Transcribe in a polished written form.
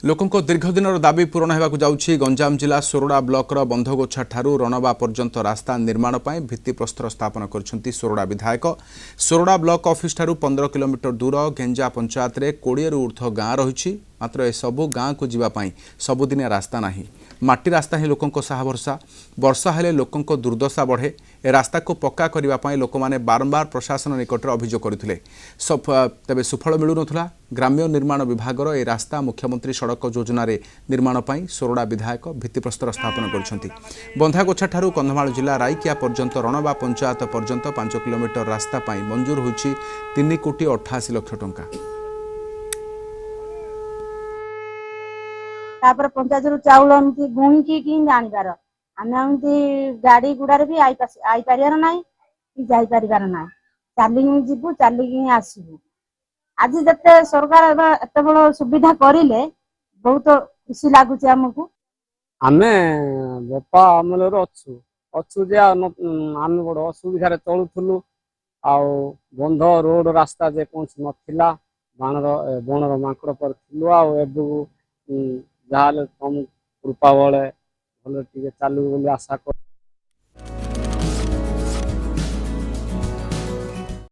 लोकों दीर्घ दिन दाबी पूरण होगा जाऊँगी गंजाम जिला सोरडा ब्लॉकर बंधगोछा ठारू रणबा पर्यंत रास्ता निर्माण पर भित्तिप्रस्तर स्थापन कर सोरडा विधायक। सोरडा ब्लॉक ऑफिस ठारू 15 किलोमीटर दूर गेंजा पंचायत रे 20 रु ऊर्ध्व गाँ रही। मात्र ए सबु गाँ को जीवाई सबुदिनिया रास्ता नहीं। माटी रास्ता ही लोकों साहा भरसा। वर्षा हेले लोकों दुर्दशा बढ़े। ए रास्ता को पक्का करने लोक मैंने बारंबार प्रशासन निकट अभियोग करते तेज सुफल मिलू ना। ग्राम्य निर्माण विभाग ए रास्ता मुख्यमंत्री सड़क योजन निर्माण पर सोरडा विधायक भित्तिप्रस्तर स्थापन कर बंधागोछा ठारू कंधमाल जिला राइकिया पर्यंत रणबा पंचायत पर्यंत 5 किलोमीटर रास्ता पाई मंजूर होईछि 3 कोटी 88 लाख टंका। तापर पंचायत रु चाउल एमती गुणिकी कि जानिबार आमे एमती गाड़ी गुड़ारे भी आई पारिबार नाही कि जाई पारिबार नाही। चालिकी जीवु चालिकी आसीबु। आज जते सरकार एते बड़ सुविधा करिले बहुत खुशी लागुची हमकु। आमे बापा अमलर अच्छु अच्छु जे आमे बड़ असुविधार चलुथुलु। आउ बंध रोड रास्ता जे कौन नथिला बनर माकड़ पर थिलु। आउ एबु जहाले कम कृपा बळे भले टिके चालू बोली आशा कर।